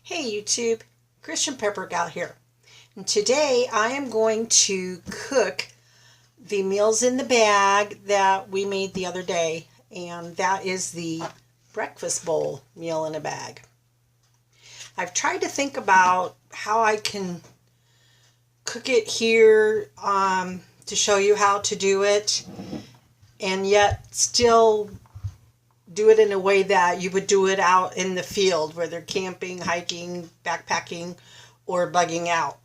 Hey YouTube, Christian Pepper Gal here, and today I am going to cook the meals in the bag that we made the other day, and that is the breakfast bowl meal in a bag. I've tried to think about how I can cook it here to show you how to do it, and yet still do it in a way that you would do it out in the field where they're camping, hiking, backpacking, or bugging out.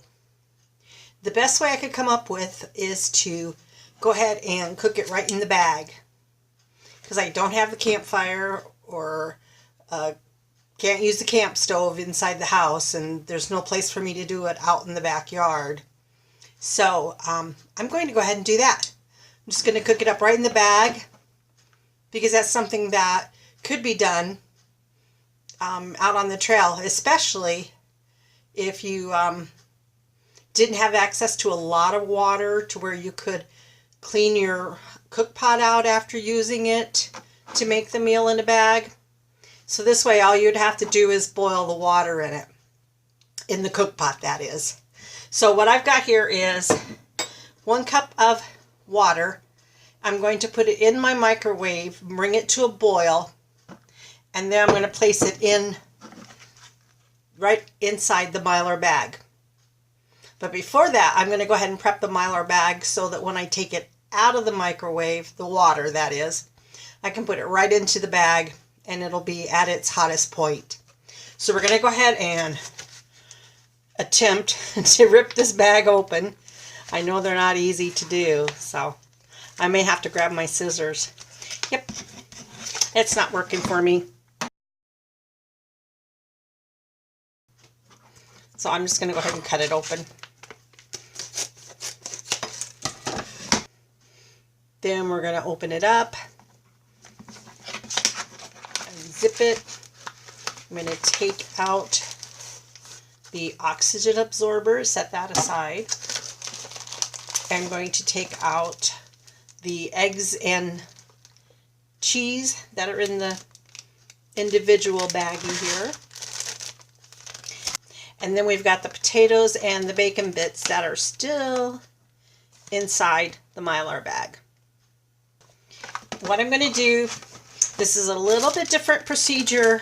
The best way I could come up with is to go ahead and cook it right in the bag, because I don't have the campfire or can't use the camp stove inside the house, and there's no place for me to do it out in the backyard. So I'm going to go ahead and do that. I'm just going to cook it up right in the bag, because that's something that could be done out on the trail, especially if you didn't have access to a lot of water to where you could clean your cook pot out after using it to make the meal in a bag. So this way all you'd have to do is boil the water in it, in the cook pot that is. So what I've got here is 1 cup of water. I'm going to put it in my microwave, bring it to a boil, and then I'm going to place it in right inside the Mylar bag. But before that, I'm going to go ahead and prep the Mylar bag so that when I take it out of the microwave, the water that is, I can put it right into the bag and it'll be at its hottest point. So we're going to go ahead and attempt to rip this bag open. I know they're not easy to do, so I may have to grab my scissors. Yep, it's not working for me. So I'm just going to go ahead and cut it open. Then we're going to open it up and zip it. I'm going to take out the oxygen absorber, set that aside. I'm going to take out the eggs and cheese that are in the individual baggie here. And then we've got the potatoes and the bacon bits that are still inside the Mylar bag. What I'm going to do, this is a little bit different procedure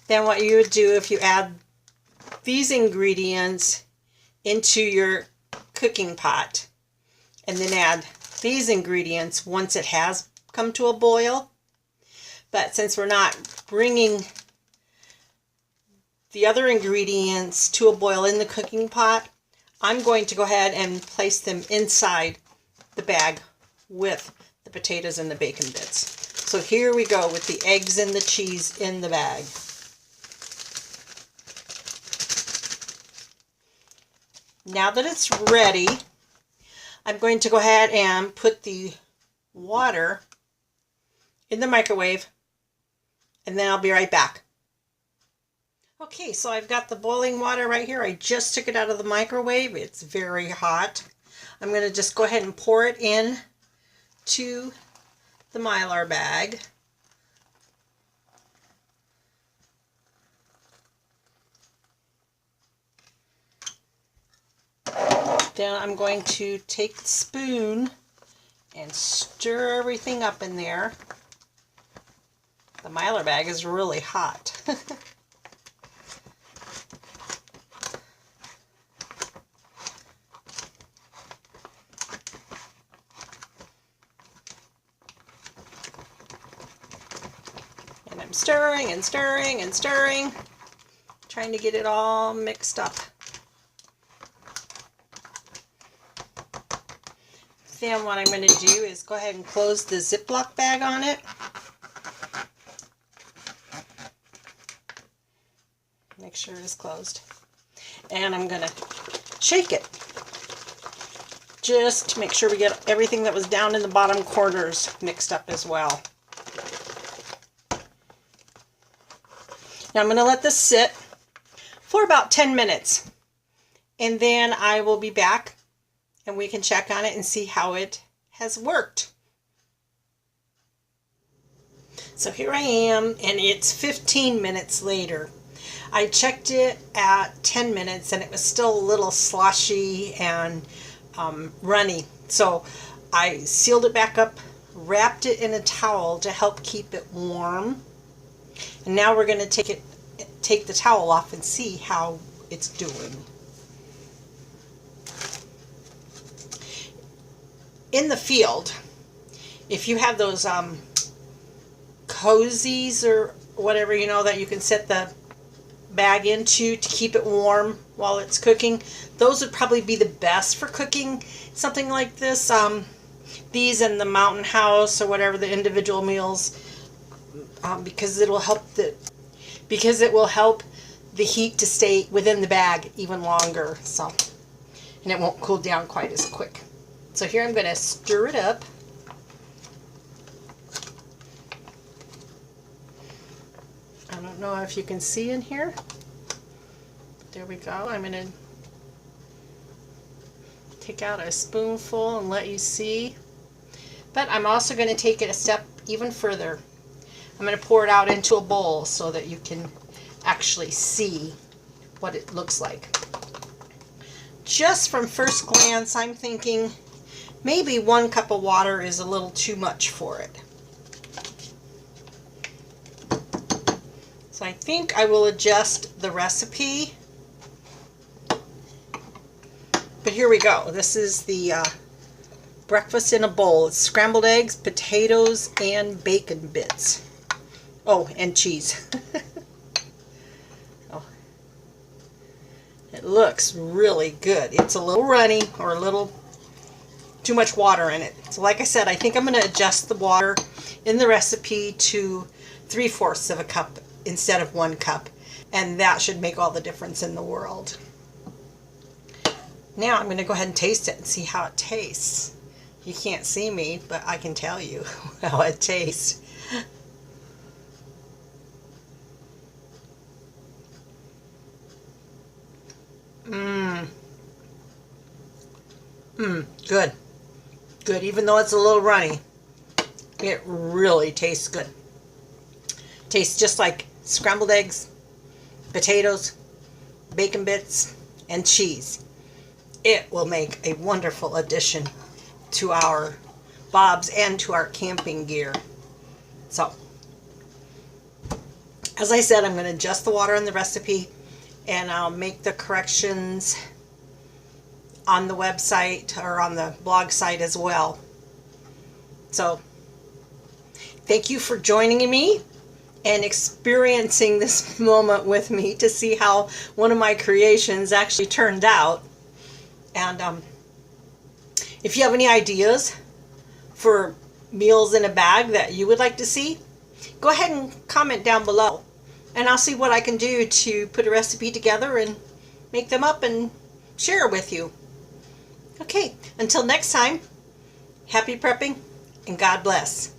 than what you would do if you add these ingredients into your cooking pot and then add these ingredients once it has come to a boil. But since we're not bringing the other ingredients to a boil in the cooking pot, I'm going to go ahead and place them inside the bag with the potatoes and the bacon bits. So here we go with the eggs and the cheese in the bag. Now that it's ready, I'm going to go ahead and put the water in the microwave, and then I'll be right back. Okay, so I've got the boiling water right here. I just took it out of the microwave. It's very hot. I'm going to just go ahead and pour it in to the Mylar bag. Then I'm going to take the spoon and stir everything up in there. The Mylar bag is really hot. And I'm stirring and stirring and stirring, trying to get it all mixed up. Then what I'm going to do is go ahead and close the Ziploc bag on it. Make sure it is closed. And I'm going to shake it just to make sure we get everything that was down in the bottom corners mixed up as well. Now I'm going to let this sit for about 10 minutes, and then I will be back and we can check on it and see how it has worked. So here I am, and it's 15 minutes later. I checked it at 10 minutes and it was still a little sloshy and runny. So I sealed it back up, wrapped it in a towel to help keep it warm. And now we're going to take the towel off and see how it's doing. In the field, if you have those cozies or whatever, you know, that you can set the bag into to keep it warm while it's cooking, those would probably be the best for cooking something like this. These and the Mountain House or whatever, the individual meals, because it will help the heat to stay within the bag even longer, so, and it won't cool down quite as quick. So here I'm going to stir it up. I don't know if you can see in here. There we go. I'm going to take out a spoonful and let you see. But I'm also going to take it a step even further. I'm going to pour it out into a bowl so that you can actually see what it looks like. Just from first glance, I'm thinking maybe 1 cup of water is a little too much for it. So I think I will adjust the recipe. But here we go. This is the breakfast in a bowl. It's scrambled eggs, potatoes, and bacon bits. Oh, and cheese. Oh. It looks really good. It's a little runny or a little too much water in it. So like I said, I think I'm going to adjust the water in the recipe to 3/4 of a cup instead of 1 cup. And that should make all the difference in the world. Now I'm going to go ahead and taste it and see how it tastes. You can't see me, but I can tell you how it tastes. Good. Good, even though it's a little runny. It really tastes good. Tastes just like scrambled eggs, potatoes, bacon bits, and cheese. It will make a wonderful addition to our bobs and to our camping gear. So, as I said, I'm going to adjust the water in the recipe, and I'll make the corrections on the website or on the blog site as well. So, thank you for joining me and experiencing this moment with me to see how one of my creations actually turned out. And if you have any ideas for meals in a bag that you would like to see, go ahead and comment down below, and I'll see what I can do to put a recipe together and make them up and share it with you. Okay, until next time, happy prepping and God bless.